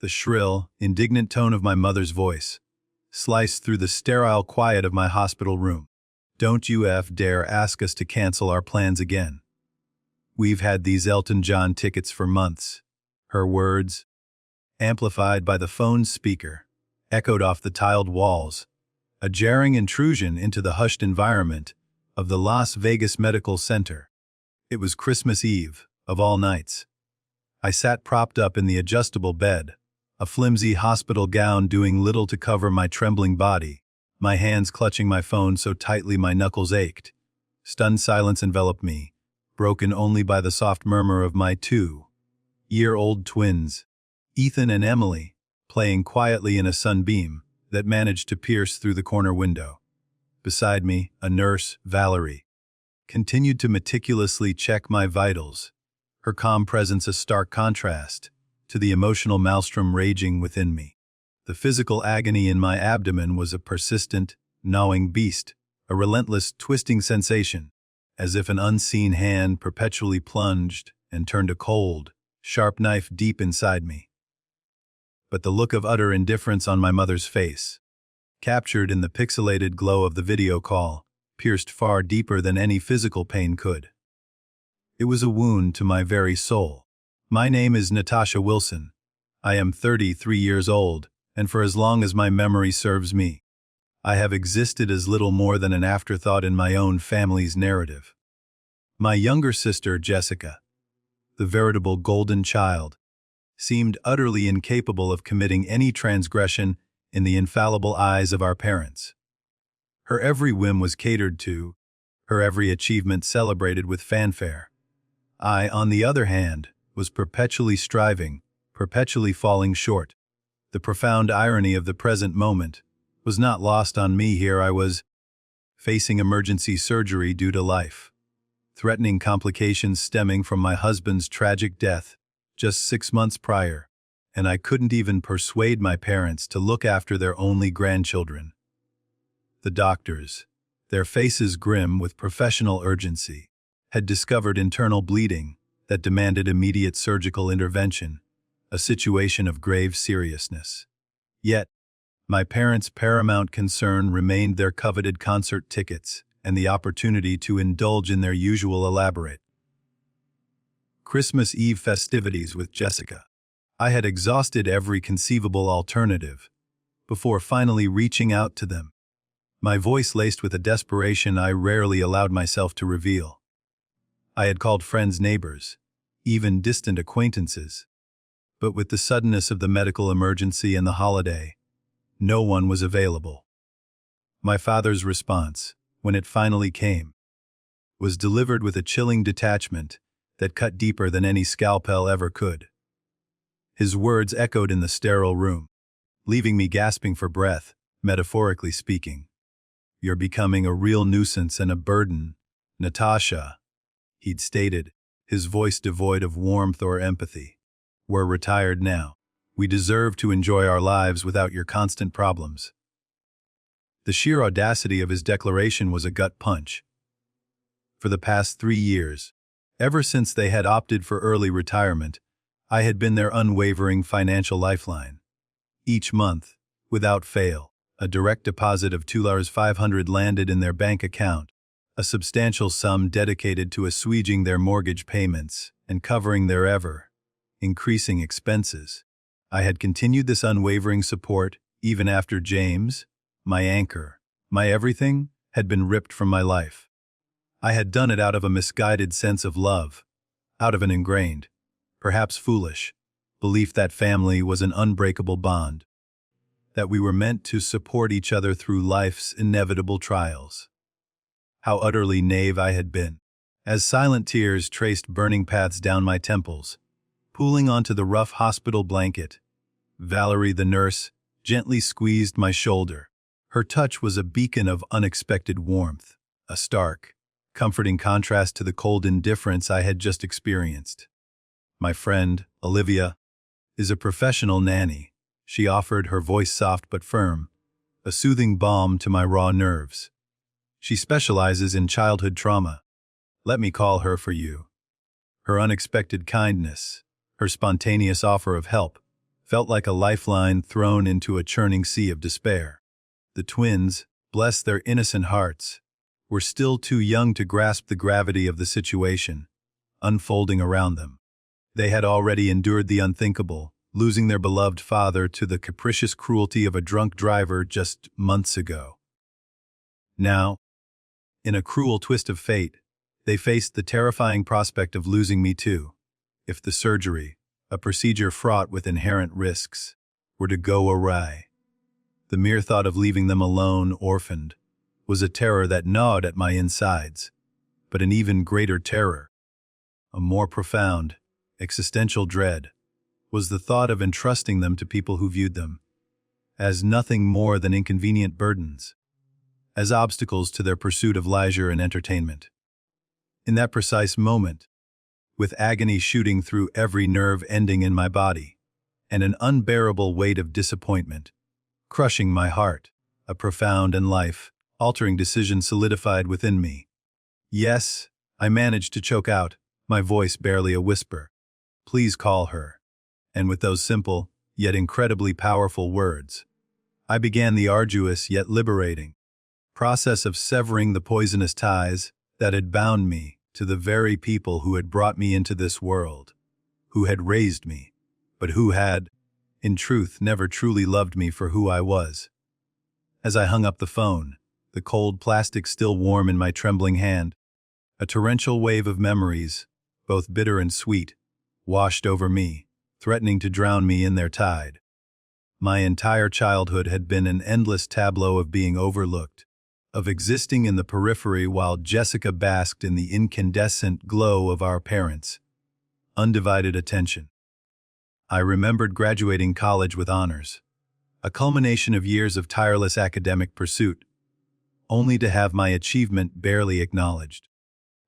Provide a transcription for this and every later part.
The shrill, indignant tone of my mother's voice sliced through the sterile quiet of my hospital room. "Don't you dare ask us to cancel our plans again. We've had these Elton John tickets for months." Her words, amplified by the phone's speaker, echoed off the tiled walls, a jarring intrusion into the hushed environment of the Las Vegas Medical Center. It was Christmas Eve, of all nights. I sat propped up in the adjustable bed, a flimsy hospital gown doing little to cover my trembling body, my hands clutching my phone so tightly my knuckles ached. Stunned silence enveloped me, broken only by the soft murmur of my 2-year-old twins, Ethan and Emily, playing quietly in a sunbeam that managed to pierce through the corner window. Beside me, a nurse, Valerie, continued to meticulously check my vitals, her calm presence a stark contrast to the emotional maelstrom raging within me. The physical agony in my abdomen was a persistent, gnawing beast, a relentless, twisting sensation, as if an unseen hand perpetually plunged and turned a cold, sharp knife deep inside me. But the look of utter indifference on my mother's face, captured in the pixelated glow of the video call, pierced far deeper than any physical pain could. It was a wound to my very soul. "My name is Natasha Wilson. I am 33 years old, and for as long as my memory serves me, I have existed as little more than an afterthought in my own family's narrative. My younger sister, Jessica, the veritable golden child, seemed utterly incapable of committing any transgression in the infallible eyes of our parents. Her every whim was catered to, her every achievement celebrated with fanfare. I, on the other hand, was perpetually striving, perpetually falling short. The profound irony of the present moment was not lost on me. Here I was, facing emergency surgery due to life-threatening complications stemming from my husband's tragic death just 6 months prior, and I couldn't even persuade my parents to look after their only grandchildren. The doctors, their faces grim with professional urgency, had discovered internal bleeding that demanded immediate surgical intervention, a situation of grave seriousness. Yet, my parents' paramount concern remained their coveted concert tickets and the opportunity to indulge in their usual elaborate Christmas Eve festivities with Jessica. I had exhausted every conceivable alternative before finally reaching out to them, my voice laced with a desperation I rarely allowed myself to reveal. I had called friends, neighbors, even distant acquaintances, but with the suddenness of the medical emergency and the holiday, no one was available. My father's response, when it finally came, was delivered with a chilling detachment that cut deeper than any scalpel ever could. His words echoed in the sterile room, leaving me gasping for breath, metaphorically speaking. "You're becoming a real nuisance and a burden, Natasha," he'd stated, his voice devoid of warmth or empathy. "We're retired now. We deserve to enjoy our lives without your constant problems." The sheer audacity of his declaration was a gut punch. For the past 3 years, ever since they had opted for early retirement, I had been their unwavering financial lifeline. Each month, without fail, a direct deposit of $2,500 landed in their bank account, a substantial sum dedicated to assuaging their mortgage payments and covering their ever-increasing expenses. I had continued this unwavering support even after James, my anchor, my everything, had been ripped from my life. I had done it out of a misguided sense of love, out of an ingrained, perhaps foolish, belief that family was an unbreakable bond, that we were meant to support each other through life's inevitable trials. How utterly naive I had been. As silent tears traced burning paths down my temples, pooling onto the rough hospital blanket, Valerie, the nurse, gently squeezed my shoulder. Her touch was a beacon of unexpected warmth, a stark, comforting contrast to the cold indifference I had just experienced. "My friend, Olivia, is a professional nanny," she offered, her voice soft but firm, a soothing balm to my raw nerves. "She specializes in childhood trauma. Let me call her for you." Her unexpected kindness, her spontaneous offer of help, felt like a lifeline thrown into a churning sea of despair. The twins, bless their innocent hearts, were still too young to grasp the gravity of the situation unfolding around them. They had already endured the unthinkable, losing their beloved father to the capricious cruelty of a drunk driver just months ago. Now, in a cruel twist of fate, they faced the terrifying prospect of losing me too, if the surgery, a procedure fraught with inherent risks, were to go awry. The mere thought of leaving them alone, orphaned, was a terror that gnawed at my insides, but an even greater terror, a more profound, existential dread, was the thought of entrusting them to people who viewed them as nothing more than inconvenient burdens, as obstacles to their pursuit of leisure and entertainment. In that precise moment, with agony shooting through every nerve ending in my body, and an unbearable weight of disappointment crushing my heart, a profound and life-altering decision solidified within me. Yes, I managed to choke out, my voice barely a whisper. Please call her. And with those simple, yet incredibly powerful words, I began the arduous yet liberating process of severing the poisonous ties that had bound me to the very people who had brought me into this world, who had raised me, but who had, in truth, never truly loved me for who I was. As I hung up the phone, the cold plastic still warm in my trembling hand, a torrential wave of memories, both bitter and sweet, washed over me, threatening to drown me in their tide. My entire childhood had been an endless tableau of being overlooked, of existing in the periphery while Jessica basked in the incandescent glow of our parents' undivided attention. I remembered graduating college with honors, a culmination of years of tireless academic pursuit, only to have my achievement barely acknowledged.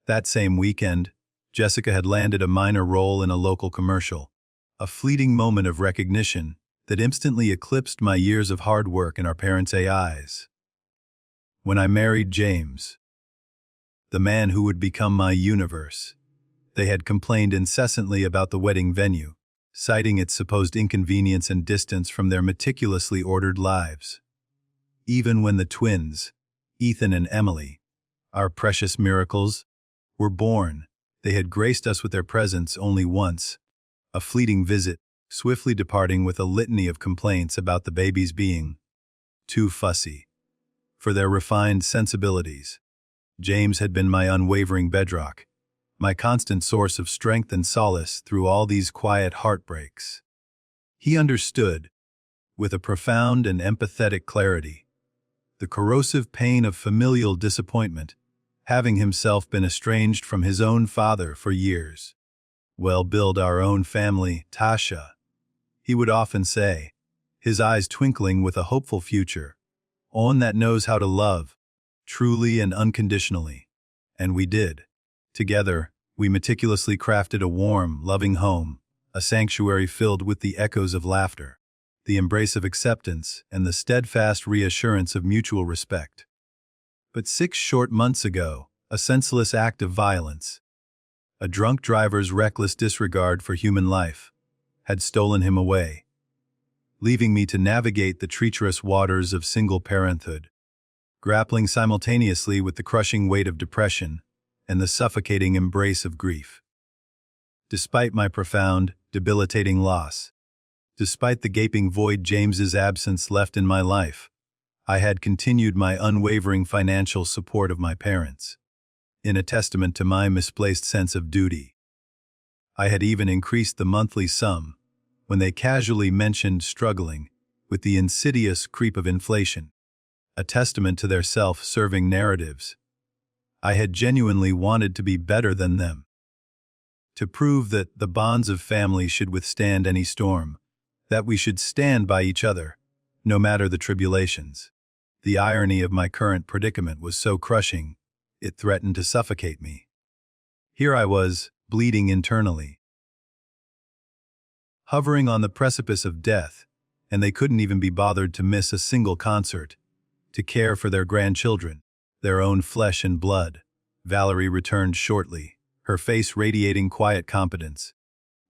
That same weekend, Jessica had landed a minor role in a local commercial, a fleeting moment of recognition that instantly eclipsed my years of hard work in our parents' eyes. When I married James, the man who would become my universe, they had complained incessantly about the wedding venue, citing its supposed inconvenience and distance from their meticulously ordered lives. Even when the twins, Ethan and Emily, our precious miracles, were born, they had graced us with their presence only once, a fleeting visit, swiftly departing with a litany of complaints about the babies being too fussy. For their refined sensibilities, James had been my unwavering bedrock, my constant source of strength and solace through all these quiet heartbreaks. He understood, with a profound and empathetic clarity, the corrosive pain of familial disappointment, having himself been estranged from his own father for years. Well, build our own family, Tasha, he would often say, his eyes twinkling with a hopeful future, one that knows how to love, truly and unconditionally. And we did. Together, we meticulously crafted a warm, loving home, a sanctuary filled with the echoes of laughter, the embrace of acceptance, and the steadfast reassurance of mutual respect. But 6 short months ago, a senseless act of violence, a drunk driver's reckless disregard for human life, had stolen him away, leaving me to navigate the treacherous waters of single parenthood, grappling simultaneously with the crushing weight of depression and the suffocating embrace of grief. Despite my profound, debilitating loss, despite the gaping void James's absence left in my life, I had continued my unwavering financial support of my parents, in a testament to my misplaced sense of duty. I had even increased the monthly sum when they casually mentioned struggling with the insidious creep of inflation, a testament to their self-serving narratives. I had genuinely wanted to be better than them, to prove that the bonds of family should withstand any storm, that we should stand by each other, no matter the tribulations. The irony of my current predicament was so crushing, it threatened to suffocate me. Here I was, bleeding internally, hovering on the precipice of death, and they couldn't even be bothered to miss a single concert, to care for their grandchildren, their own flesh and blood. Valerie returned shortly, her face radiating quiet competence.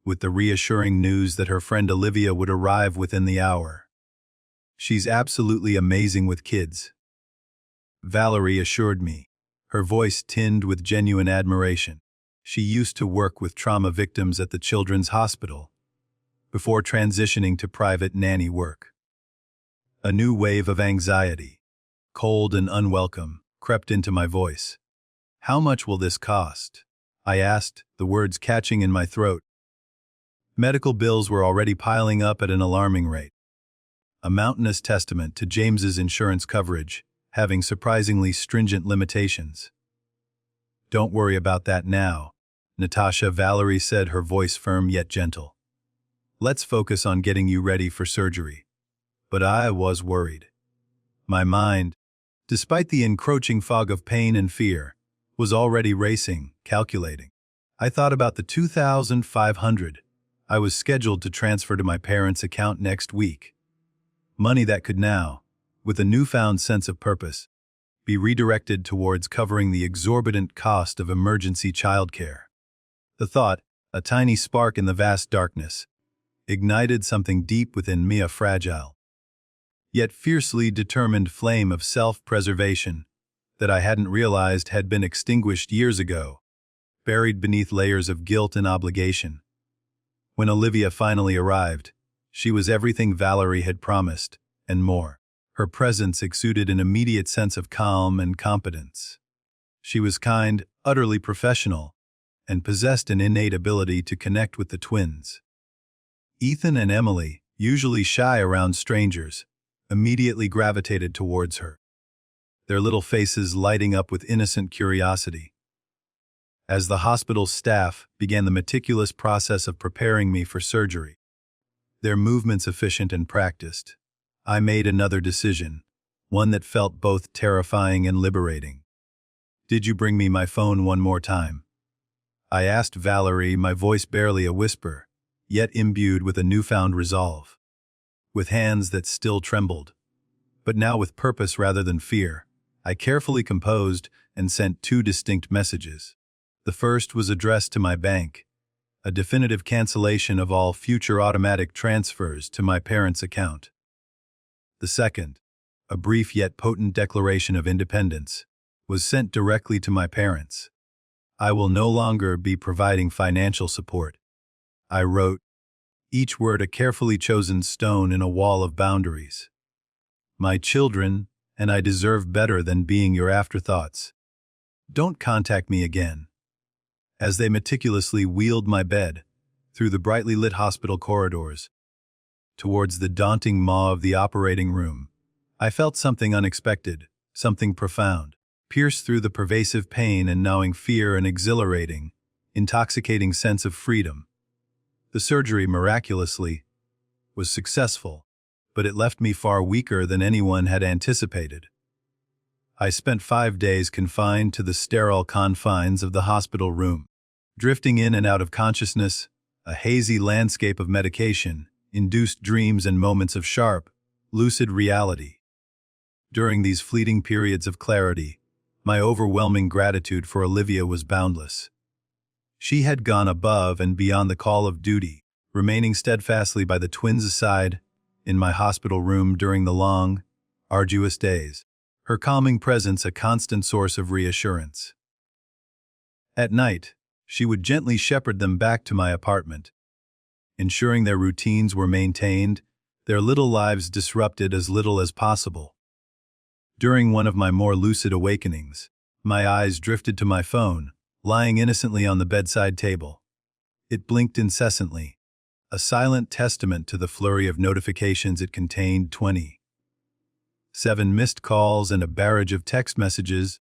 with the reassuring news that her friend Olivia would arrive within the hour. "She's absolutely amazing with kids," Valerie assured me, her voice tinged with genuine admiration. She used to work with trauma victims at the Children's Hospital, before transitioning to private nanny work. A new wave of anxiety, cold and unwelcome, crept into my voice. "How much will this cost?" I asked, the words catching in my throat. Medical bills were already piling up at an alarming rate, a mountainous testament to James's insurance coverage having surprisingly stringent limitations. "Don't worry about that now," Natasha, Valerie said, her voice firm yet gentle. "Let's focus on getting you ready for surgery." But I was worried. My mind, despite the encroaching fog of pain and fear, was already racing, calculating. I thought about the $2,500 I was scheduled to transfer to my parents' account next week. Money that could now, with a newfound sense of purpose, be redirected towards covering the exorbitant cost of emergency childcare. The thought, a tiny spark in the vast darkness, ignited something deep within me, a fragile, yet fiercely determined flame of self-preservation that I hadn't realized had been extinguished years ago, buried beneath layers of guilt and obligation. When Olivia finally arrived, she was everything Valerie had promised, and more. Her presence exuded an immediate sense of calm and competence. She was kind, utterly professional, and possessed an innate ability to connect with the twins. Ethan and Emily, usually shy around strangers, immediately gravitated towards her, their little faces lighting up with innocent curiosity. As the hospital staff began the meticulous process of preparing me for surgery, their movements efficient and practiced, I made another decision, one that felt both terrifying and liberating. "Did you bring me my phone one more time?" I asked Valerie, my voice barely a whisper, yet imbued with a newfound resolve. With hands that still trembled, but now with purpose rather than fear, I carefully composed and sent two distinct messages. The first was addressed to my bank, a definitive cancellation of all future automatic transfers to my parents' account. The second, a brief yet potent declaration of independence, was sent directly to my parents. "I will no longer be providing financial support," I wrote, each word a carefully chosen stone in a wall of boundaries. "My children, and I deserve better than being your afterthoughts. Don't contact me again." As they meticulously wheeled my bed through the brightly lit hospital corridors towards the daunting maw of the operating room, I felt something unexpected, something profound, pierce through the pervasive pain and gnawing fear, an exhilarating, intoxicating sense of freedom. The surgery, miraculously, was successful, but it left me far weaker than anyone had anticipated. I spent 5 days confined to the sterile confines of the hospital room, drifting in and out of consciousness, a hazy landscape of medication-induced dreams and moments of sharp, lucid reality. During these fleeting periods of clarity, my overwhelming gratitude for Olivia was boundless. She had gone above and beyond the call of duty, remaining steadfastly by the twins' side in my hospital room during the long, arduous days, her calming presence a constant source of reassurance. At night, she would gently shepherd them back to my apartment, ensuring their routines were maintained, their little lives disrupted as little as possible. During one of my more lucid awakenings, my eyes drifted to my phone, lying innocently on the bedside table. It blinked incessantly, a silent testament to the flurry of notifications it contained. 27 missed calls and a barrage of text messages,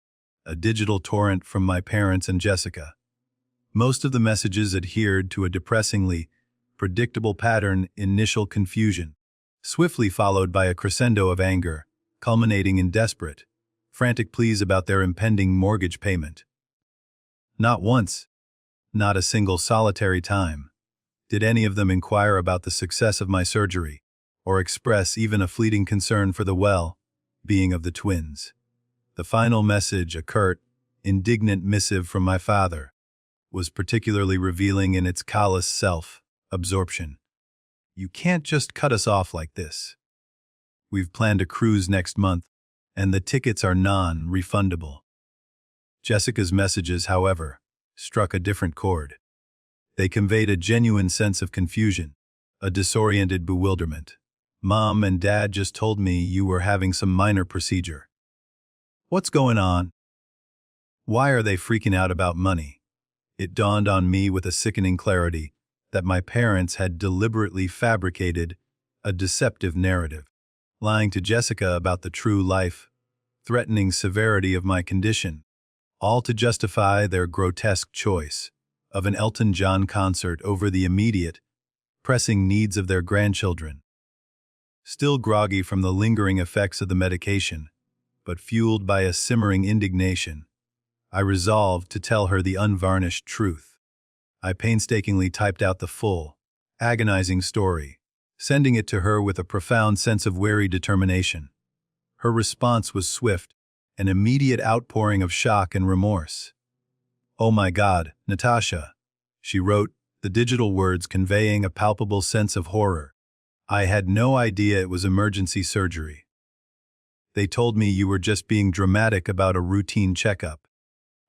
a digital torrent from my parents and Jessica. Most of the messages adhered to a depressingly predictable pattern: initial confusion, swiftly followed by a crescendo of anger, culminating in desperate, frantic pleas about their impending mortgage payment. Not once, not a single solitary time, did any of them inquire about the success of my surgery, or express even a fleeting concern for the well-being of the twins. The final message, a curt, indignant missive from my father, was particularly revealing in its callous absorption. You can't just cut us off like this. We've planned a cruise next month, and the tickets are non-refundable. Jessica's messages, however, struck a different chord. They conveyed a genuine sense of confusion, a disoriented bewilderment. Mom and Dad just told me you were having some minor procedure. What's going on? Why are they freaking out about money? It dawned on me with a sickening clarity that my parents had deliberately fabricated a deceptive narrative, lying to Jessica about the true life, threatening severity of my condition, all to justify their grotesque choice of an Elton John concert over the immediate, pressing needs of their grandchildren. Still groggy from the lingering effects of the medication, but fueled by a simmering indignation, I resolved to tell her the unvarnished truth. I painstakingly typed out the full, agonizing story, sending it to her with a profound sense of wary determination. Her response was swift, an immediate outpouring of shock and remorse. "Oh my God, Natasha," she wrote, the digital words conveying a palpable sense of horror. "I had no idea it was emergency surgery. They told me you were just being dramatic about a routine checkup.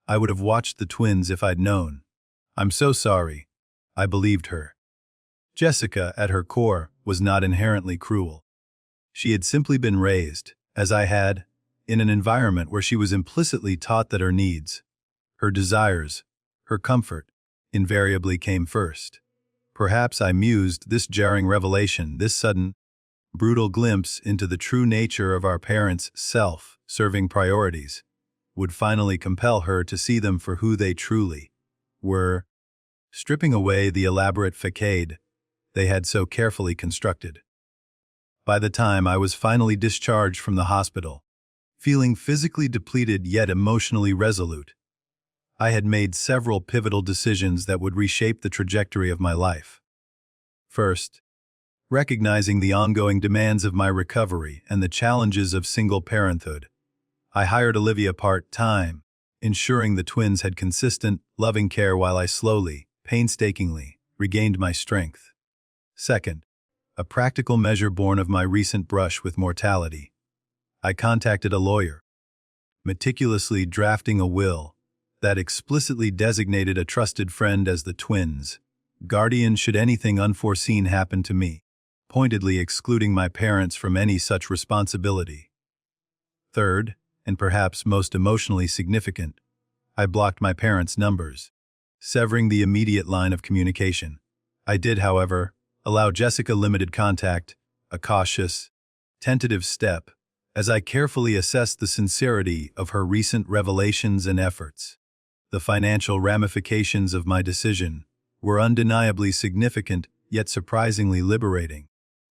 I would have watched the twins if I'd known. I'm so sorry." I believed her. Jessica, at her core, was not inherently cruel. She had simply been raised, as I had, in an environment where she was implicitly taught that her needs, her desires, her comfort, invariably came first. Perhaps I mused this jarring revelation, this sudden, brutal glimpse into the true nature of our parents' self-serving priorities, would finally compel her to see them for who they truly were, stripping away the elaborate facade they had so carefully constructed. By the time I was finally discharged from the hospital, feeling physically depleted yet emotionally resolute, I had made several pivotal decisions that would reshape the trajectory of my life. First, recognizing the ongoing demands of my recovery and the challenges of single parenthood, I hired Olivia part-time, ensuring the twins had consistent, loving care while I slowly, painstakingly, regained my strength. Second, a practical measure born of my recent brush with mortality, I contacted a lawyer, meticulously drafting a will that explicitly designated a trusted friend as the twins' guardian should anything unforeseen happen to me, pointedly excluding my parents from any such responsibility. Third, and perhaps most emotionally significant, I blocked my parents' numbers, severing the immediate line of communication. I did, however, allow Jessica limited contact, a cautious, tentative step, as I carefully assessed the sincerity of her recent revelations and efforts. The financial ramifications of my decision were undeniably significant, yet surprisingly liberating.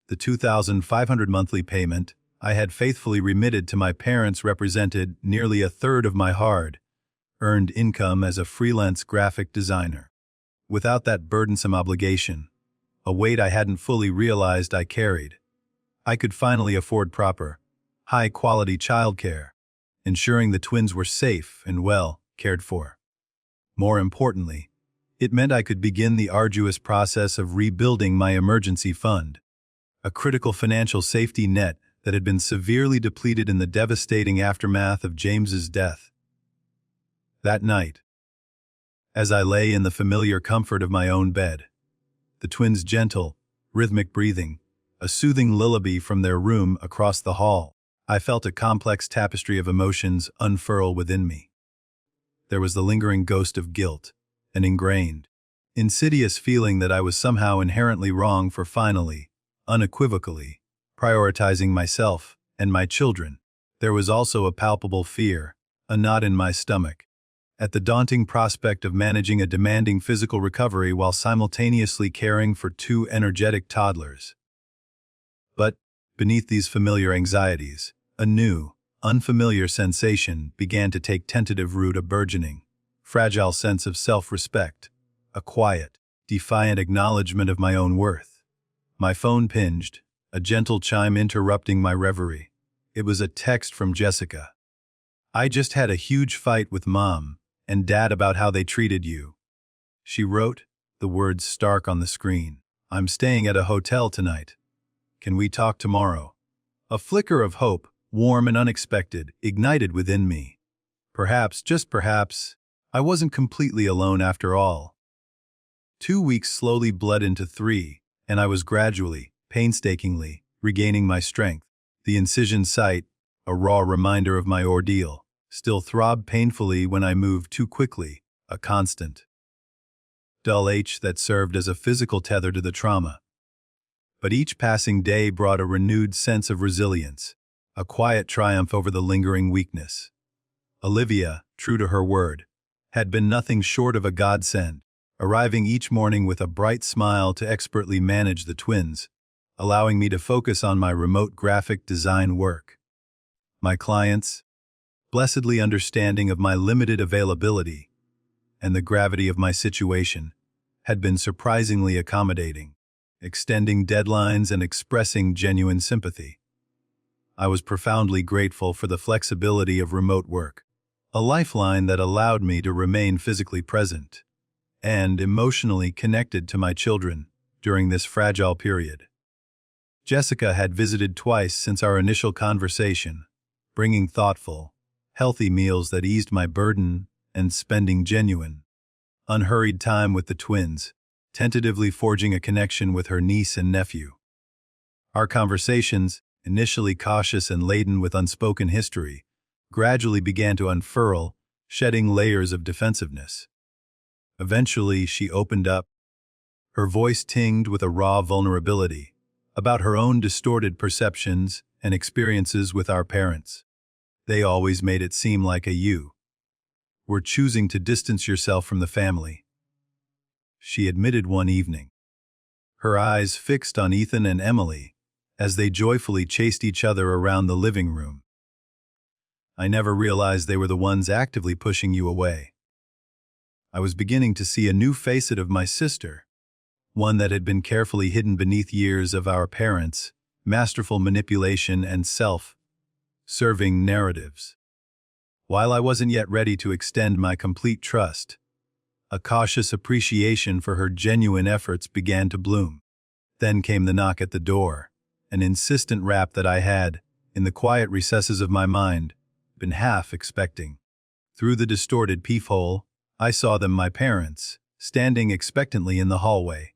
The $2,500 monthly payment I had faithfully remitted to my parents represented nearly a third of my hard-earned income as a freelance graphic designer. Without that burdensome obligation, a weight I hadn't fully realized I carried, I could finally afford proper, high-quality childcare, ensuring the twins were safe and well cared for. More importantly, it meant I could begin the arduous process of rebuilding my emergency fund, a critical financial safety net that had been severely depleted in the devastating aftermath of James's death. That night, as I lay in the familiar comfort of my own bed, the twins' gentle, rhythmic breathing, a soothing lullaby from their room across the hall, I felt a complex tapestry of emotions unfurl within me. There was the lingering ghost of guilt, an ingrained, insidious feeling that I was somehow inherently wrong for finally, unequivocally, prioritizing myself and my children. There was also a palpable fear, a knot in my stomach, at the daunting prospect of managing a demanding physical recovery while simultaneously caring for two energetic toddlers. But, beneath these familiar anxieties, a new, unfamiliar sensation began to take tentative root, a burgeoning, fragile sense of self-respect, a quiet, defiant acknowledgement of my own worth. My phone pinged, a gentle chime interrupting my reverie. It was a text from Jessica. "I just had a huge fight with Mom and Dad about how they treated you," she wrote, the words stark on the screen. I'm staying at a hotel tonight. Can we talk tomorrow? A flicker of hope, warm and unexpected, ignited within me. Perhaps, just perhaps, I wasn't completely alone after all. 2 weeks slowly bled into 3, and I was gradually, painstakingly, regaining my strength. The incision site, a raw reminder of my ordeal, still throbbed painfully when I moved too quickly, a constant dull ache that served as a physical tether to the trauma. But each passing day brought a renewed sense of resilience, a quiet triumph over the lingering weakness. Olivia, true to her word, had been nothing short of a godsend, arriving each morning with a bright smile to expertly manage the twins, allowing me to focus on my remote graphic design work. My clients, blessedly understanding of my limited availability and the gravity of my situation, had been surprisingly accommodating, extending deadlines and expressing genuine sympathy. I was profoundly grateful for the flexibility of remote work, a lifeline that allowed me to remain physically present and emotionally connected to my children during this fragile period. Jessica had visited twice since our initial conversation, bringing thoughtful, healthy meals that eased my burden and spending genuine, unhurried time with the twins, tentatively forging a connection with her niece and nephew. Our conversations, initially cautious and laden with unspoken history, gradually began to unfurl, shedding layers of defensiveness. Eventually, she opened up, her voice tinged with a raw vulnerability, about her own distorted perceptions and experiences with our parents. They always made it seem like you were choosing to distance yourself from the family, she admitted one evening, her eyes fixed on Ethan and Emily as they joyfully chased each other around the living room. I never realized they were the ones actively pushing you away. I was beginning to see a new facet of my sister, one that had been carefully hidden beneath years of our parents' masterful manipulation and self-serving narratives. While I wasn't yet ready to extend my complete trust, a cautious appreciation for her genuine efforts began to bloom. Then came the knock at the door, an insistent rap that I had, in the quiet recesses of my mind, been half expecting. Through the distorted peephole, I saw them, my parents, standing expectantly in the hallway.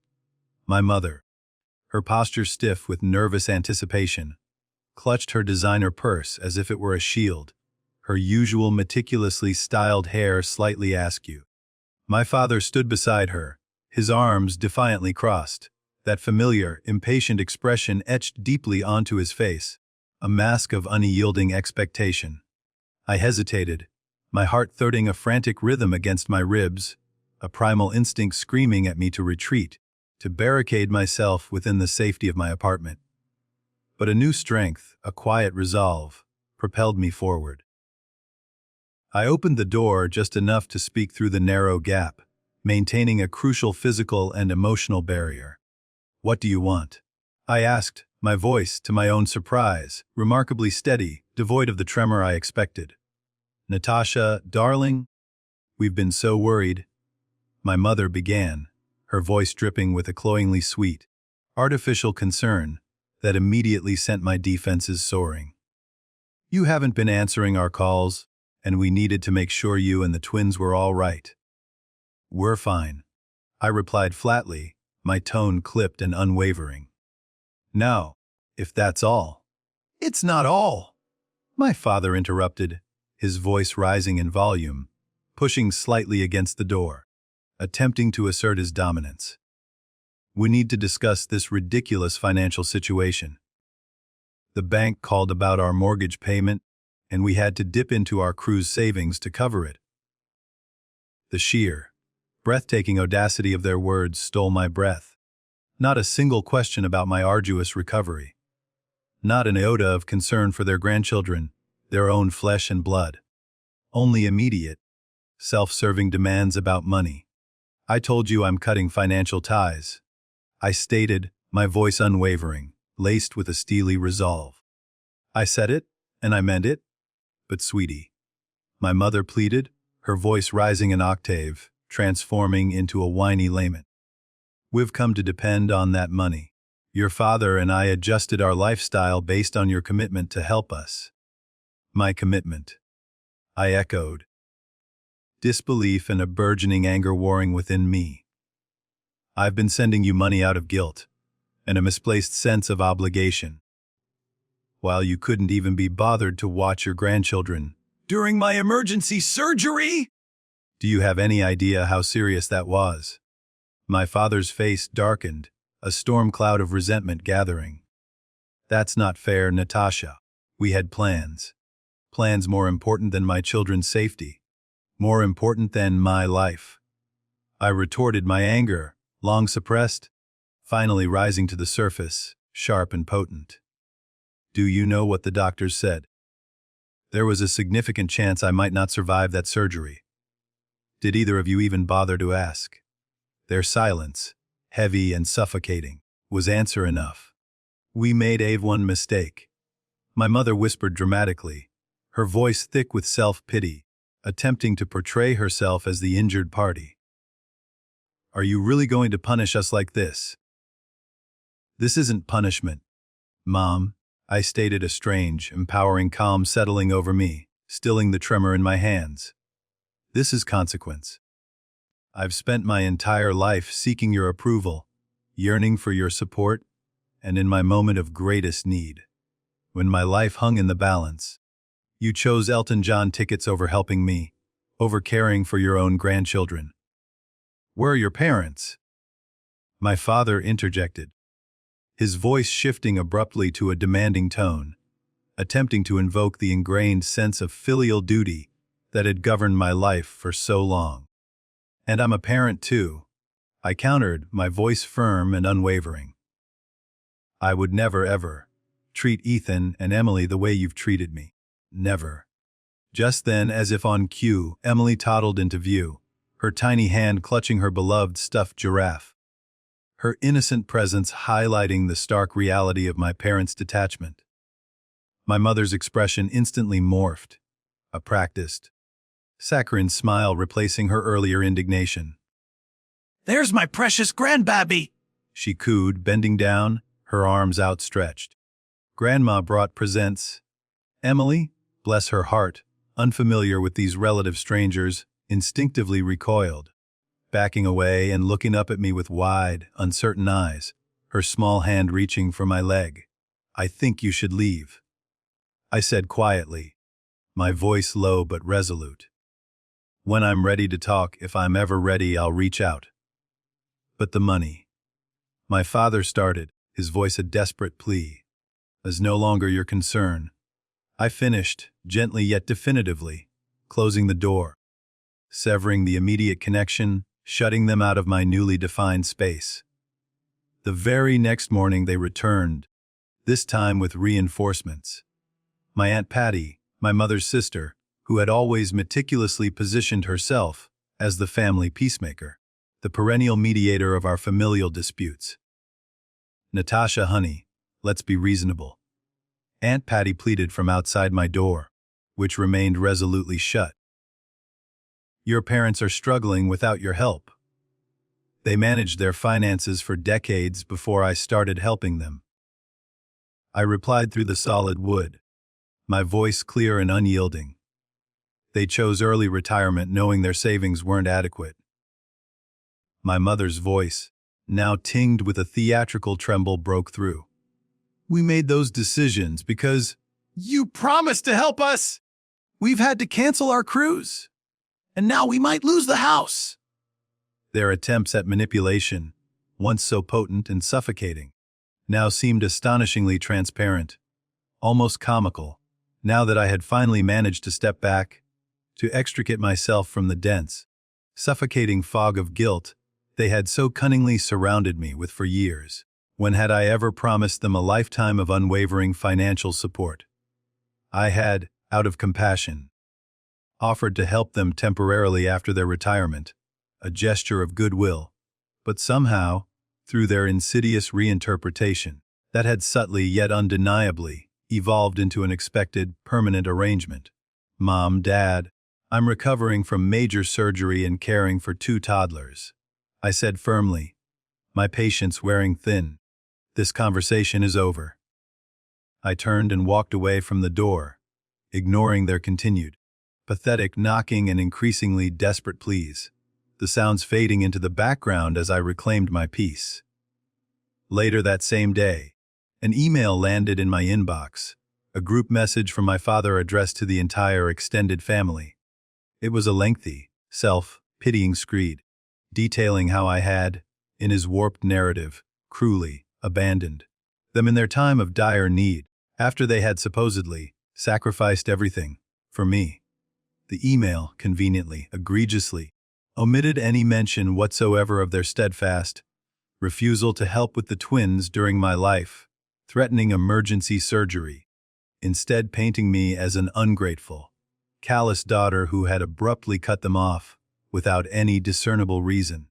My mother, her posture stiff with nervous anticipation, clutched her designer purse as if it were a shield, her usual meticulously styled hair slightly askew. My father stood beside her, his arms defiantly crossed, that familiar, impatient expression etched deeply onto his face, a mask of unyielding expectation. I hesitated, my heart thudding a frantic rhythm against my ribs, a primal instinct screaming at me to retreat, to barricade myself within the safety of my apartment. But a new strength, a quiet resolve, propelled me forward. I opened the door just enough to speak through the narrow gap, maintaining a crucial physical and emotional barrier. "What do you want?" I asked, my voice, to my own surprise, remarkably steady, devoid of the tremor I expected. "Natasha, darling, we've been so worried," my mother began, her voice dripping with a cloyingly sweet, artificial concern that immediately sent my defenses soaring. "You haven't been answering our calls, and we needed to make sure you and the twins were all right." "We're fine," I replied flatly, my tone clipped and unwavering. "No, if that's all." "It's not all," my father interrupted, his voice rising in volume, pushing slightly against the door, attempting to assert his dominance. "We need to discuss this ridiculous financial situation. The bank called about our mortgage payment, and we had to dip into our cruise savings to cover it." The sheer, breathtaking audacity of their words stole my breath. Not a single question about my arduous recovery. Not an iota of concern for their grandchildren, their own flesh and blood. Only immediate, self-serving demands about money. "I told you I'm cutting financial ties," I stated, my voice unwavering, laced with a steely resolve. "I said it, and I meant it. But sweetie," my mother pleaded, her voice rising an octave, transforming into a whiny lament. We've come to depend on that money. Your father and I adjusted our lifestyle based on your commitment to help us." "My commitment," I echoed, disbelief and a burgeoning anger warring within me. "I've been sending you money out of guilt and a misplaced sense of obligation, while you couldn't even be bothered to watch your grandchildren during my emergency surgery." "Do you have any idea how serious that was?" My father's face darkened, a storm cloud of resentment gathering. "That's not fair, Natasha. We had plans. Plans more important than my children's safety. More important than my life." I retorted, my anger, long suppressed, finally rising to the surface, sharp and potent. "Do you know what the doctors said? There was a significant chance I might not survive that surgery. Did either of you even bother to ask?" Their silence, heavy and suffocating, was answer enough. "We made one mistake," my mother whispered dramatically, her voice thick with self-pity, attempting to portray herself as the injured party. "Are you really going to punish us like this?" "This isn't punishment, Mom," I stated, a strange, empowering calm settling over me, stilling the tremor in my hands. "This is consequence. I've spent my entire life seeking your approval, yearning for your support, and in my moment of greatest need, when my life hung in the balance, you chose Elton John tickets over helping me, over caring for your own grandchildren. Where are your parents?" My father interjected, his voice shifting abruptly to a demanding tone, attempting to invoke the ingrained sense of filial duty that had governed my life for so long. "And I'm a parent too," I countered, my voice firm and unwavering. "I would never, ever treat Ethan and Emily the way you've treated me. Never." Just then, as if on cue, Emily toddled into view, her tiny hand clutching her beloved stuffed giraffe, her innocent presence highlighting the stark reality of my parents' detachment. My mother's expression instantly morphed, a practiced, saccharine smile replacing her earlier indignation. "There's my precious grandbaby," she cooed, bending down, her arms outstretched. Grandma brought presents. Emily, bless her heart, unfamiliar with these relative strangers, instinctively recoiled, backing away and looking up at me with wide, uncertain eyes, her small hand reaching for my leg. "I think you should leave," I said quietly, my voice low but resolute. "When I'm ready to talk, if I'm ever ready, I'll reach out." "But the money," my father started, his voice a desperate plea, "is no longer your concern." I finished, gently yet definitively, closing the door, severing the immediate connection, shutting them out of my newly defined space. The very next morning they returned, this time with reinforcements. My Aunt Patty, my mother's sister, who had always meticulously positioned herself as the family peacemaker, the perennial mediator of our familial disputes. "Natasha, honey, let's be reasonable," Aunt Patty pleaded from outside my door, which remained resolutely shut. "Your parents are struggling without your help. They managed their finances for decades before I started helping them." I replied through the solid wood, my voice clear and unyielding. "They chose early retirement knowing their savings weren't adequate." My mother's voice, now tinged with a theatrical tremble, broke through. "We made those decisions because you promised to help us. We've had to cancel our cruise, and now we might lose the house." Their attempts at manipulation, once so potent and suffocating, now seemed astonishingly transparent, almost comical, now that I had finally managed to step back, to extricate myself from the dense, suffocating fog of guilt they had so cunningly surrounded me with for years. When had I ever promised them a lifetime of unwavering financial support? I had, out of compassion, offered to help them temporarily after their retirement, a gesture of goodwill, but somehow, through their insidious reinterpretation, that had subtly yet undeniably evolved into an expected, permanent arrangement. "Mom, Dad, I'm recovering from major surgery and caring for 2 toddlers," I said firmly, my patience wearing thin. This conversation is over. I turned and walked away from the door, ignoring their continued, pathetic knocking and increasingly desperate pleas, the sounds fading into the background as I reclaimed my peace. Later that same day, an email landed in my inbox, a group message from my father addressed to the entire extended family. It was a lengthy, self-pitying screed, detailing how I had, in his warped narrative, cruelly abandoned them in their time of dire need, after they had supposedly sacrificed everything for me. The email, conveniently, egregiously, omitted any mention whatsoever of their steadfast refusal to help with the twins during my life, threatening emergency surgery, instead painting me as an ungrateful, callous daughter who had abruptly cut them off without any discernible reason.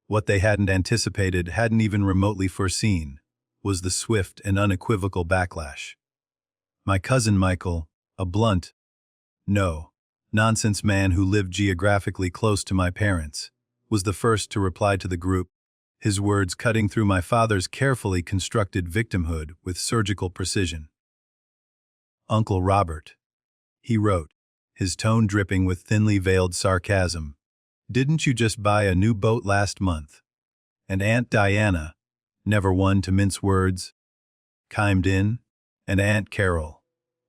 What they hadn't anticipated, hadn't even remotely foreseen, was the swift and unequivocal backlash. My cousin Michael, a blunt, no-nonsense man who lived geographically close to my parents, was the first to reply to the group, his words cutting through my father's carefully constructed victimhood with surgical precision. "Uncle Robert," he wrote, his tone dripping with thinly veiled sarcasm, "didn't you just buy a new boat last month?" And Aunt Diana, never one to mince words, chimed in, "And Aunt Carol,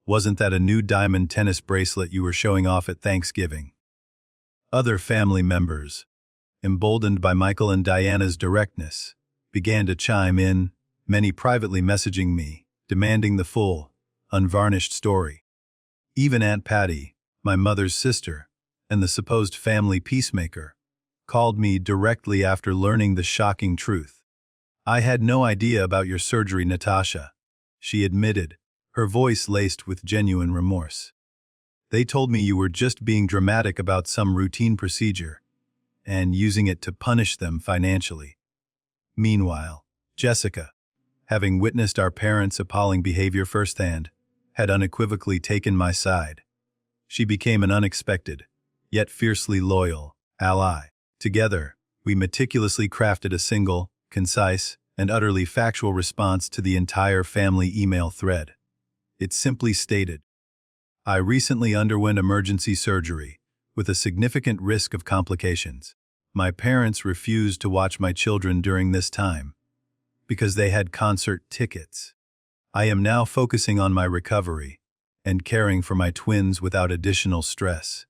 wasn't that a new diamond tennis bracelet you were showing off at Thanksgiving?" Other family members, emboldened by Michael and Diana's directness, began to chime in, many privately messaging me, demanding the full, unvarnished story. Even Aunt Patty, my mother's sister, and the supposed family peacemaker, called me directly after learning the shocking truth. "I had no idea about your surgery, Natasha," she admitted, her voice laced with genuine remorse. "They told me you were just being dramatic about some routine procedure and using it to punish them financially." Meanwhile, Jessica, having witnessed our parents' appalling behavior firsthand, had unequivocally taken my side. She became an unexpected, yet fiercely loyal, ally. Together, we meticulously crafted a single, concise, and utterly factual response to the entire family email thread. It simply stated, "I recently underwent emergency surgery, with a significant risk of complications. My parents refused to watch my children during this time, because they had concert tickets. I am now focusing on my recovery, and caring for my twins without additional stress."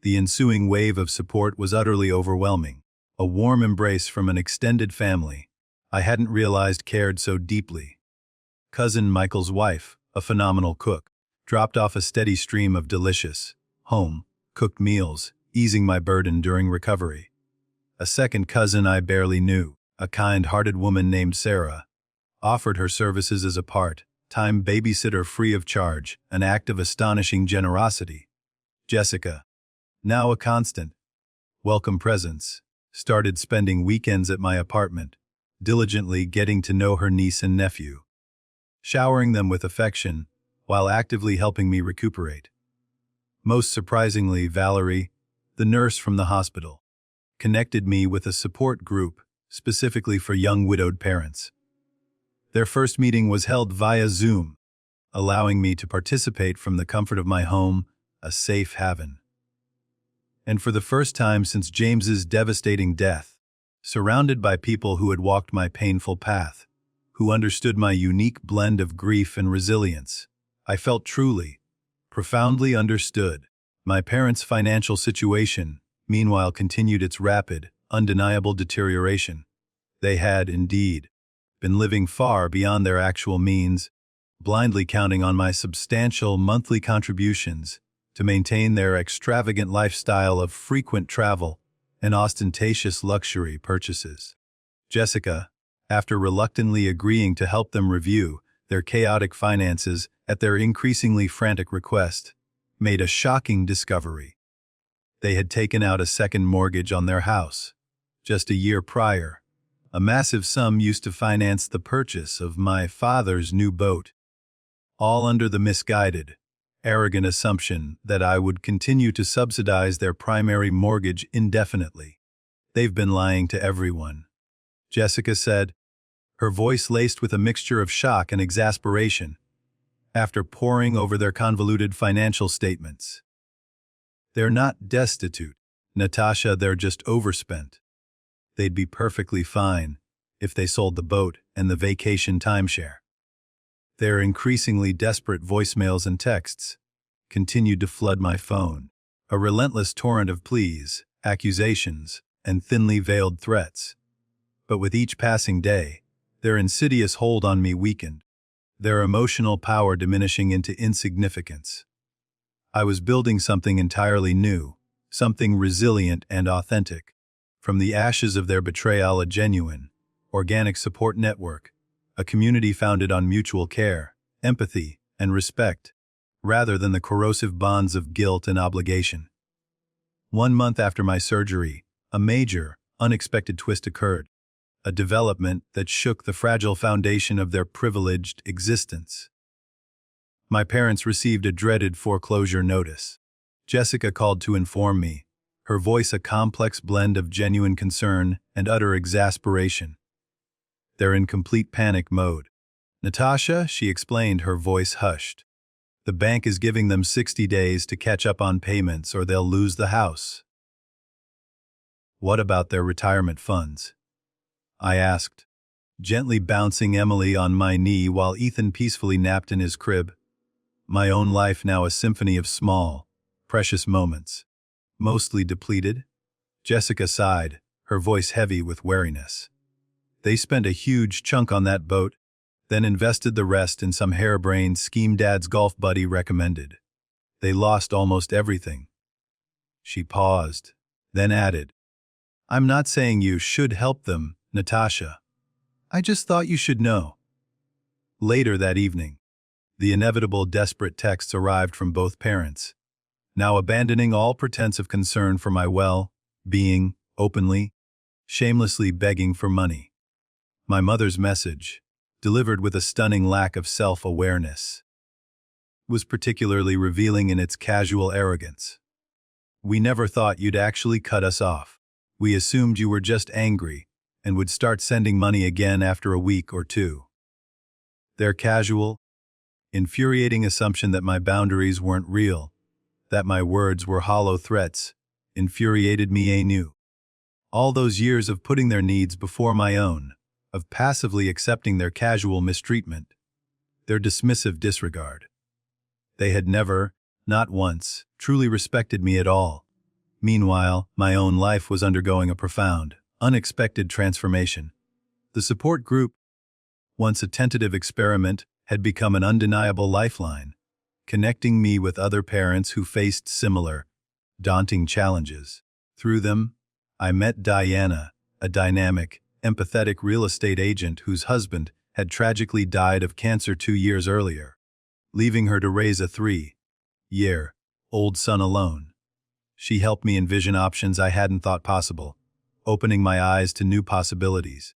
The ensuing wave of support was utterly overwhelming, a warm embrace from an extended family I hadn't realized cared so deeply. Cousin Michael's wife, a phenomenal cook, dropped off a steady stream of delicious, home-cooked meals, easing my burden during recovery. A second cousin I barely knew, a kind-hearted woman named Sarah, offered her services as a part-time babysitter free of charge, an act of astonishing generosity. Jessica, now a constant, welcome presence, started spending weekends at my apartment, diligently getting to know her niece and nephew, showering them with affection while actively helping me recuperate. Most surprisingly, Valerie, the nurse from the hospital, connected me with a support group specifically for young widowed parents. Their first meeting was held via Zoom, allowing me to participate from the comfort of my home, a safe haven. And for the first time since James's devastating death, surrounded by people who had walked my painful path, who understood my unique blend of grief and resilience, I felt truly, profoundly understood. My parents' financial situation, meanwhile, continued its rapid, undeniable deterioration. They had, indeed, been living far beyond their actual means, blindly counting on my substantial monthly contributions to maintain their extravagant lifestyle of frequent travel and ostentatious luxury purchases. Jessica, after reluctantly agreeing to help them review their chaotic finances at their increasingly frantic request, made a shocking discovery. They had taken out a second mortgage on their house, just a year prior, a massive sum used to finance the purchase of my father's new boat, all under the misguided, arrogant assumption that I would continue to subsidize their primary mortgage indefinitely. They've been lying to everyone. Jessica said, her voice laced with a mixture of shock and exasperation, after poring over their convoluted financial statements. They're not destitute, Natasha, they're just overspent. They'd be perfectly fine if they sold the boat and the vacation timeshare. Their increasingly desperate voicemails and texts continued to flood my phone, a relentless torrent of pleas, accusations, and thinly veiled threats. But with each passing day, their insidious hold on me weakened, their emotional power diminishing into insignificance. I was building something entirely new, something resilient and authentic. From the ashes of their betrayal, a genuine, organic support network, a community founded on mutual care, empathy, and respect, rather than the corrosive bonds of guilt and obligation. 1 month after my surgery, a major, unexpected twist occurred, a development that shook the fragile foundation of their privileged existence. My parents received a dreaded foreclosure notice. Jessica called to inform me, her voice a complex blend of genuine concern and utter exasperation. They're in complete panic mode. Natasha, she explained, her voice hushed. The bank is giving them 60 days to catch up on payments or they'll lose the house. What about their retirement funds? I asked, gently bouncing Emily on my knee while Ethan peacefully napped in his crib. My own life now a symphony of small, precious moments. Mostly depleted? Jessica sighed, her voice heavy with wariness. They spent a huge chunk on that boat, then invested the rest in some harebrained scheme Dad's golf buddy recommended. They lost almost everything. She paused, then added, I'm not saying you should help them, Natasha. I just thought you should know. Later that evening, the inevitable desperate texts arrived from both parents, now abandoning all pretense of concern for my well-being, openly, shamelessly begging for money. My mother's message, delivered with a stunning lack of self-awareness, was particularly revealing in its casual arrogance. We never thought you'd actually cut us off. We assumed you were just angry and would start sending money again after a week or two. Their casual, infuriating assumption that my boundaries weren't real, that my words were hollow threats, infuriated me anew. All those years of putting their needs before my own, of passively accepting their casual mistreatment, their dismissive disregard. They had never, not once, truly respected me at all. Meanwhile, my own life was undergoing a profound, unexpected transformation. The support group, once a tentative experiment, had become an undeniable lifeline, connecting me with other parents who faced similar, daunting challenges. Through them, I met Diana, a dynamic, empathetic real estate agent whose husband had tragically died of cancer 2 years earlier, leaving her to raise a 3-year-old son alone. She helped me envision options I hadn't thought possible, opening my eyes to new possibilities,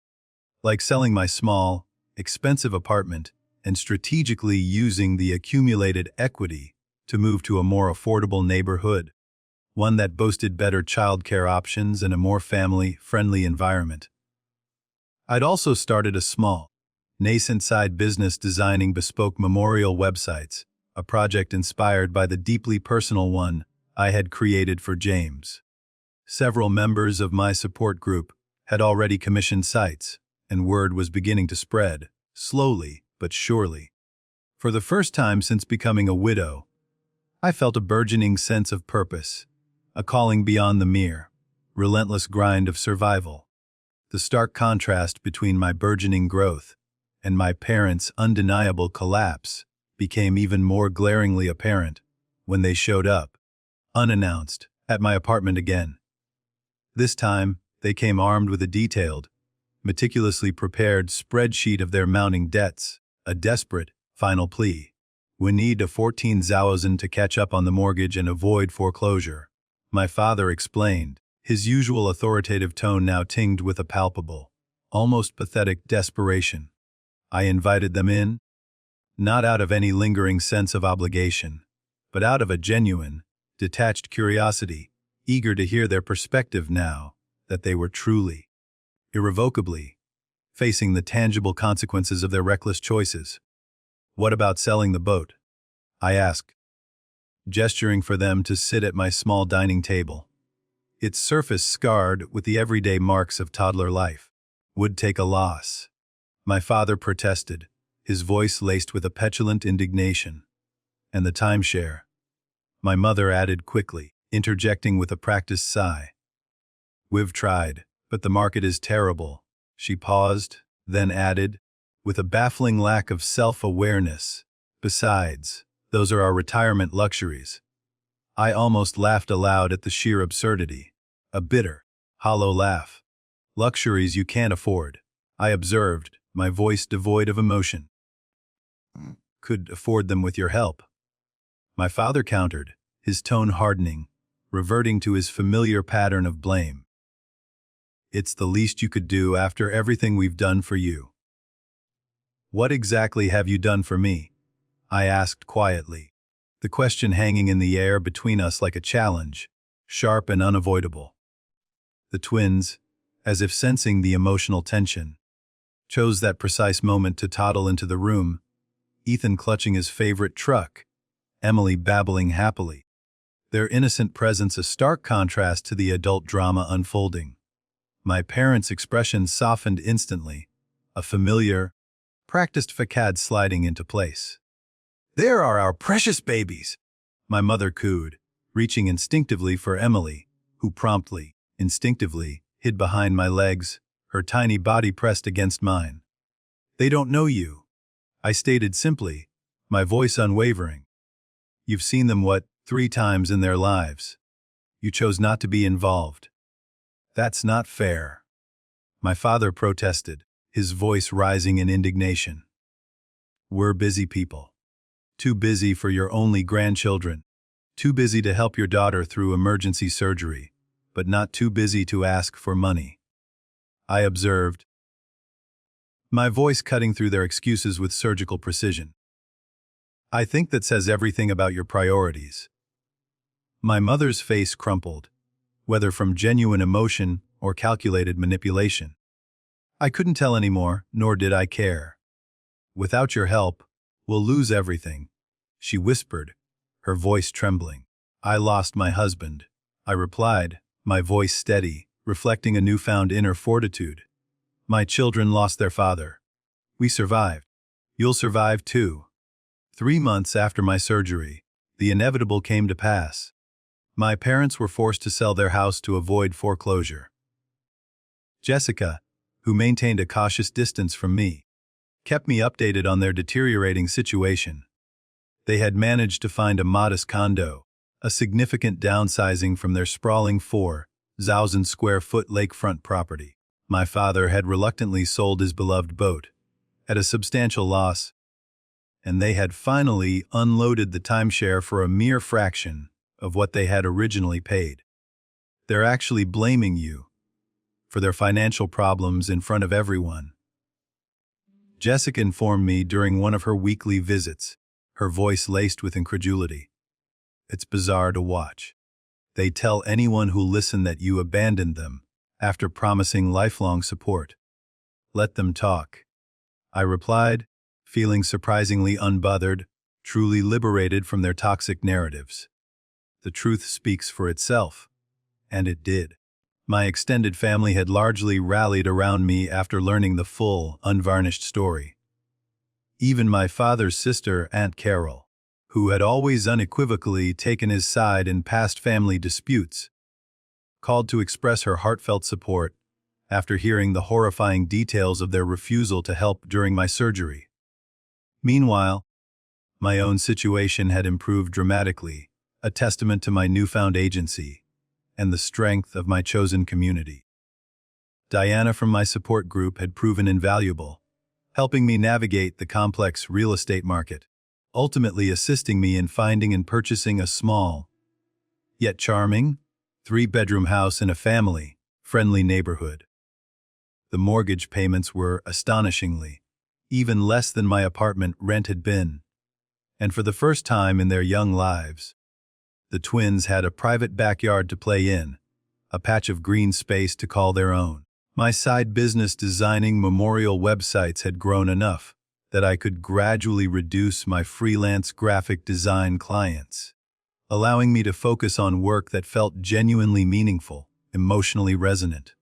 like selling my small, expensive apartment and strategically using the accumulated equity to move to a more affordable neighborhood, one that boasted better childcare options and a more family-friendly environment. I'd also started a small, nascent side business designing bespoke memorial websites, a project inspired by the deeply personal one I had created for James. Several members of my support group had already commissioned sites, and word was beginning to spread, slowly but surely. For the first time since becoming a widow, I felt a burgeoning sense of purpose, a calling beyond the mere, relentless grind of survival. The stark contrast between my burgeoning growth and my parents' undeniable collapse became even more glaringly apparent when they showed up, unannounced, at my apartment again. This time, they came armed with a detailed, meticulously prepared spreadsheet of their mounting debts, a desperate, final plea. We need a 14,000 to catch up on the mortgage and avoid foreclosure, my father explained, his usual authoritative tone now tinged with a palpable, almost pathetic desperation. I invited them in, not out of any lingering sense of obligation, but out of a genuine, detached curiosity, eager to hear their perspective now that they were truly, irrevocably, facing the tangible consequences of their reckless choices. "What about selling the boat?" I asked, gesturing for them to sit at my small dining table, its surface scarred with the everyday marks of toddler life. "Would take a loss," my father protested, his voice laced with a petulant indignation. "And the timeshare," my mother added quickly, interjecting with a practiced sigh. "We've tried, but the market is terrible." She paused, then added, with a baffling lack of self-awareness, "Besides, those are our retirement luxuries." I almost laughed aloud at the sheer absurdity. A bitter, hollow laugh. "Luxuries you can't afford," I observed, my voice devoid of emotion. "Could afford them with your help," my father countered, his tone hardening, reverting to his familiar pattern of blame. "It's the least you could do after everything we've done for you." "What exactly have you done for me?" I asked quietly, the question hanging in the air between us like a challenge, sharp and unavoidable. The twins, as if sensing the emotional tension, chose that precise moment to toddle into the room, Ethan clutching his favorite truck, Emily babbling happily, their innocent presence a stark contrast to the adult drama unfolding. My parents' expression softened instantly, a familiar, practiced facade sliding into place. "There are our precious babies," my mother cooed, reaching instinctively for Emily, who promptly, instinctively, hid behind my legs, her tiny body pressed against mine. "They don't know you," I stated simply, my voice unwavering. "You've seen them, 3 times in their lives. You chose not to be involved." "That's not fair," my father protested, his voice rising in indignation. "We're busy people. Too busy for your only grandchildren. Too busy to help your daughter through emergency surgery, but not too busy to ask for money," I observed, my voice cutting through their excuses with surgical precision. "I think that says everything about your priorities." My mother's face crumpled, whether from genuine emotion or calculated manipulation. I couldn't tell anymore, nor did I care. "Without your help, we'll lose everything," she whispered, her voice trembling. "I lost my husband," I replied, my voice steady, reflecting a newfound inner fortitude. "My children lost their father. We survived. You'll survive too." 3 months after my surgery, the inevitable came to pass. My parents were forced to sell their house to avoid foreclosure. Jessica, who maintained a cautious distance from me, kept me updated on their deteriorating situation. They had managed to find a modest condo, a significant downsizing from their sprawling 4,000 square foot lakefront property. My father had reluctantly sold his beloved boat, at a substantial loss, and they had finally unloaded the timeshare for a mere fraction of what they had originally paid. "They're actually blaming you for their financial problems in front of everyone," Jessica informed me during one of her weekly visits, her voice laced with incredulity. "It's bizarre to watch. They tell anyone who'll listen that you abandoned them after promising lifelong support." "Let them talk," I replied, feeling surprisingly unbothered, truly liberated from their toxic narratives. The truth speaks for itself. And it did. My extended family had largely rallied around me after learning the full, unvarnished story. Even my father's sister, Aunt Carol, who had always unequivocally taken his side in past family disputes, called to express her heartfelt support after hearing the horrifying details of their refusal to help during my surgery. Meanwhile, my own situation had improved dramatically, a testament to my newfound agency and the strength of my chosen community. Diana from my support group had proven invaluable, helping me navigate the complex real estate market, ultimately assisting me in finding and purchasing a small, yet charming, 3-bedroom house in a family-friendly neighborhood. The mortgage payments were, astonishingly, even less than my apartment rent had been, and for the first time in their young lives, the twins had a private backyard to play in, a patch of green space to call their own. My side business designing memorial websites had grown enough that I could gradually reduce my freelance graphic design clients, allowing me to focus on work that felt genuinely meaningful, emotionally resonant.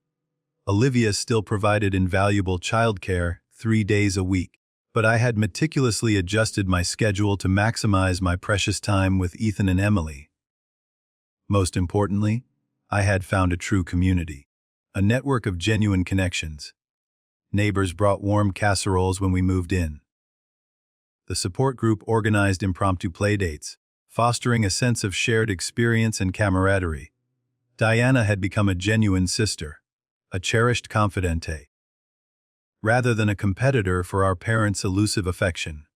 Olivia still provided invaluable childcare 3 days a week, but I had meticulously adjusted my schedule to maximize my precious time with Ethan and Emily. Most importantly, I had found a true community, a network of genuine connections. Neighbors brought warm casseroles when we moved in. The support group organized impromptu playdates, fostering a sense of shared experience and camaraderie. Diana had become a genuine sister, a cherished confidante, rather than a competitor for our parents' elusive affection.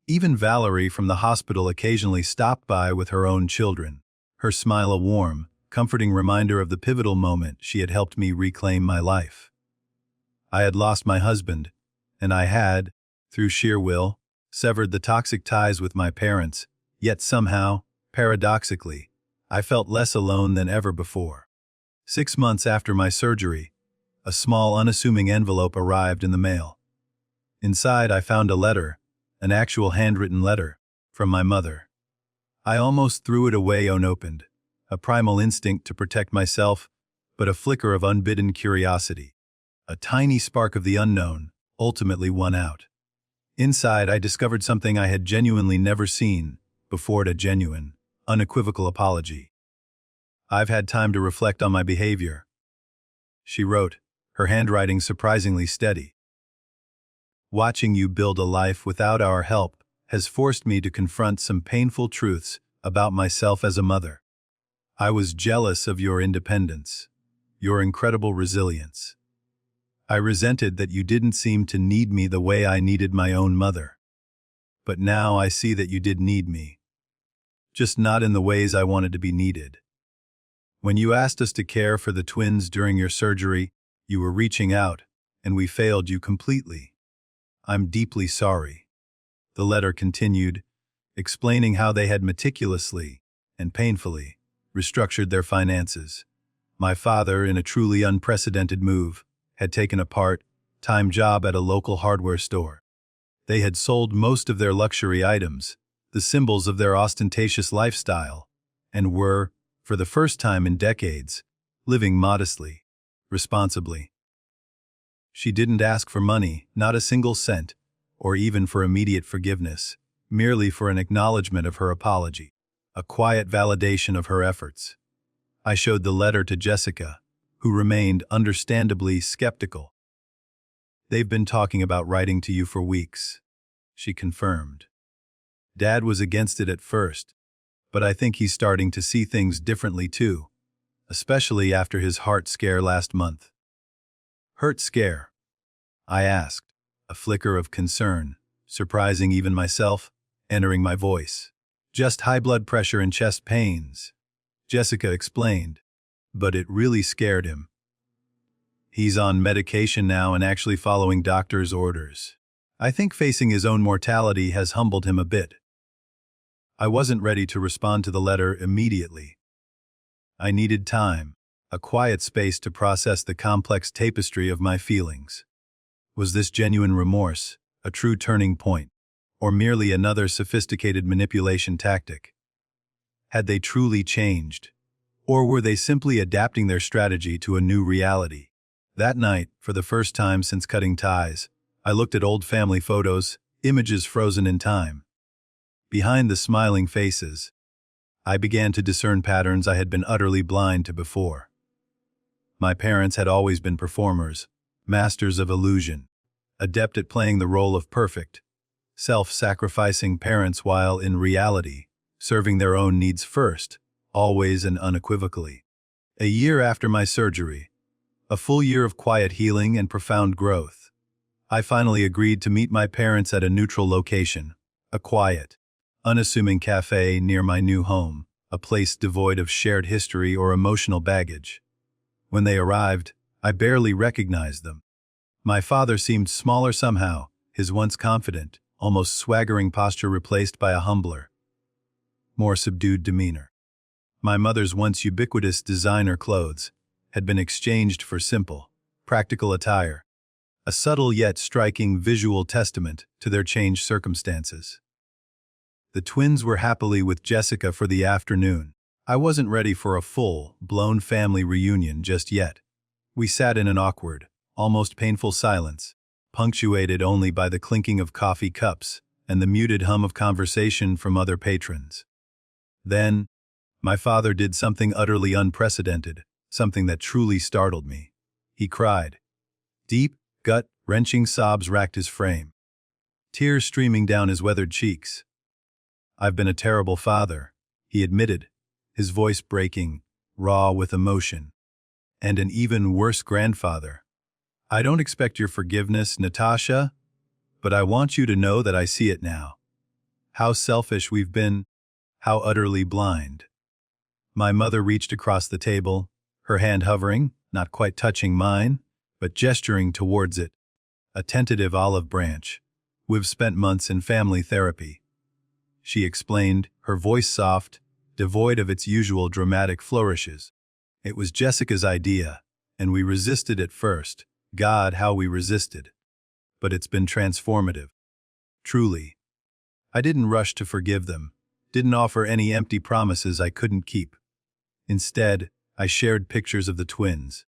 Even Valerie from the hospital occasionally stopped by with her own children, her smile a warm, comforting reminder of the pivotal moment she had helped me reclaim my life. I had lost my husband, and I had, through sheer will, severed the toxic ties with my parents, yet somehow, paradoxically, I felt less alone than ever before. 6 months after my surgery, a small unassuming envelope arrived in the mail. Inside I found a letter, an actual handwritten letter, from my mother. I almost threw it away unopened, a primal instinct to protect myself, but a flicker of unbidden curiosity. A tiny spark of the unknown ultimately won out. Inside I discovered something I had genuinely never seen before, a genuine, unequivocal apology. "I've had time to reflect on my behavior," she wrote, her handwriting surprisingly steady. "Watching you build a life without our help has forced me to confront some painful truths about myself as a mother. I was jealous of your independence, your incredible resilience. I resented that you didn't seem to need me the way I needed my own mother. But now I see that you did need me, just not in the ways I wanted to be needed. When you asked us to care for the twins during your surgery, you were reaching out, and we failed you completely. I'm deeply sorry." The letter continued, explaining how they had meticulously and painfully restructured their finances. My father, in a truly unprecedented move, had taken a part-time job at a local hardware store. They had sold most of their luxury items, the symbols of their ostentatious lifestyle, and were, for the first time in decades, living modestly, responsibly. She didn't ask for money, not a single cent, or even for immediate forgiveness, merely for an acknowledgement of her apology, a quiet validation of her efforts. I showed the letter to Jessica, who remained understandably skeptical. "They've been talking about writing to you for weeks," she confirmed. "Dad was against it at first, but I think he's starting to see things differently too, especially after his heart scare last month." "Heart scare?" I asked, a flicker of concern, surprising even myself, entering my voice. "Just high blood pressure and chest pains," Jessica explained. "But it really scared him. He's on medication now and actually following doctor's orders. I think facing his own mortality has humbled him a bit." I wasn't ready to respond to the letter immediately. I needed time, a quiet space to process the complex tapestry of my feelings. Was this genuine remorse, a true turning point, or merely another sophisticated manipulation tactic? Had they truly changed? Or were they simply adapting their strategy to a new reality? That night, for the first time since cutting ties, I looked at old family photos, images frozen in time. Behind the smiling faces, I began to discern patterns I had been utterly blind to before. My parents had always been performers, masters of illusion, adept at playing the role of perfect, self-sacrificing parents while, in reality, serving their own needs first, always and unequivocally. A year after my surgery, a full year of quiet healing and profound growth, I finally agreed to meet my parents at a neutral location, a quiet, unassuming cafe near my new home, a place devoid of shared history or emotional baggage. When they arrived, I barely recognized them. My father seemed smaller somehow, his once confident, almost swaggering posture replaced by a humbler, more subdued demeanor. My mother's once ubiquitous designer clothes, had been exchanged for simple, practical attire, a subtle yet striking visual testament to their changed circumstances. The twins were happily with Jessica for the afternoon. I wasn't ready for a full-blown family reunion just yet. We sat in an awkward, almost painful silence, punctuated only by the clinking of coffee cups and the muted hum of conversation from other patrons. Then, my father did something utterly unprecedented, something that truly startled me. He cried. Deep, gut-wrenching sobs racked his frame, tears streaming down his weathered cheeks. "I've been a terrible father," he admitted, his voice breaking, raw with emotion. "And an even worse grandfather. I don't expect your forgiveness, Natasha, but I want you to know that I see it now. How selfish we've been, how utterly blind." My mother reached across the table, her hand hovering, not quite touching mine, but gesturing towards it, a tentative olive branch. "We've spent months in family therapy," she explained, her voice soft, devoid of its usual dramatic flourishes. "It was Jessica's idea, and we resisted at first. God, how we resisted. But it's been transformative. Truly. I didn't rush to forgive them, didn't offer any empty promises I couldn't keep. Instead, I shared pictures of the twins,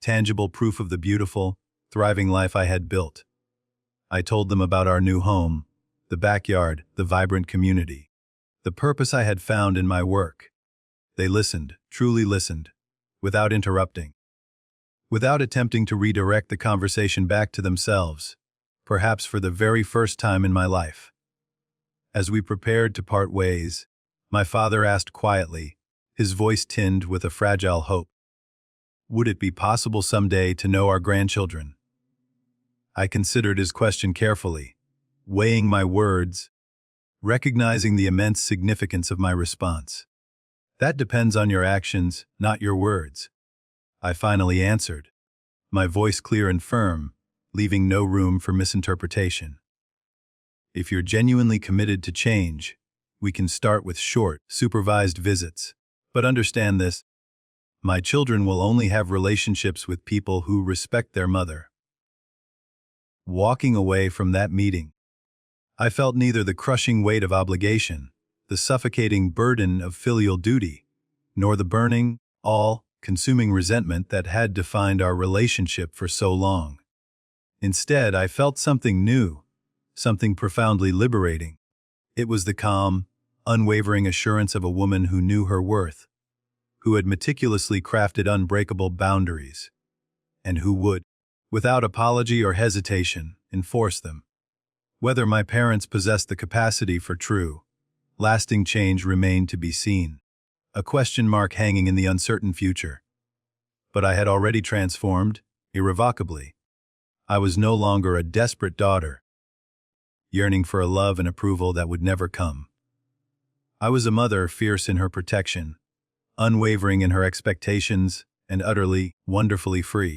tangible proof of the beautiful, thriving life I had built. I told them about our new home, the backyard, the vibrant community, the purpose I had found in my work. They listened, truly listened, without interrupting, without attempting to redirect the conversation back to themselves, perhaps for the very first time in my life. As we prepared to part ways, my father asked quietly, his voice tinged with a fragile hope, "Would it be possible someday to know our grandchildren?" I considered his question carefully, weighing my words, recognizing the immense significance of my response. "That depends on your actions, not your words," I finally answered, my voice clear and firm, leaving no room for misinterpretation. "If you're genuinely committed to change, we can start with short, supervised visits. But understand this, my children will only have relationships with people who respect their mother." Walking away from that meeting, I felt neither the crushing weight of obligation, the suffocating burden of filial duty, nor the burning, all-consuming resentment that had defined our relationship for so long. Instead, I felt something new, something profoundly liberating. It was the calm, unwavering assurance of a woman who knew her worth, who had meticulously crafted unbreakable boundaries, and who would, without apology or hesitation, enforce them. Whether my parents possessed the capacity for true, lasting change remained to be seen, a question mark hanging in the uncertain future. But I had already transformed, irrevocably. I was no longer a desperate daughter, yearning for a love and approval that would never come. I was a mother fierce in her protection, unwavering in her expectations, and utterly, wonderfully free.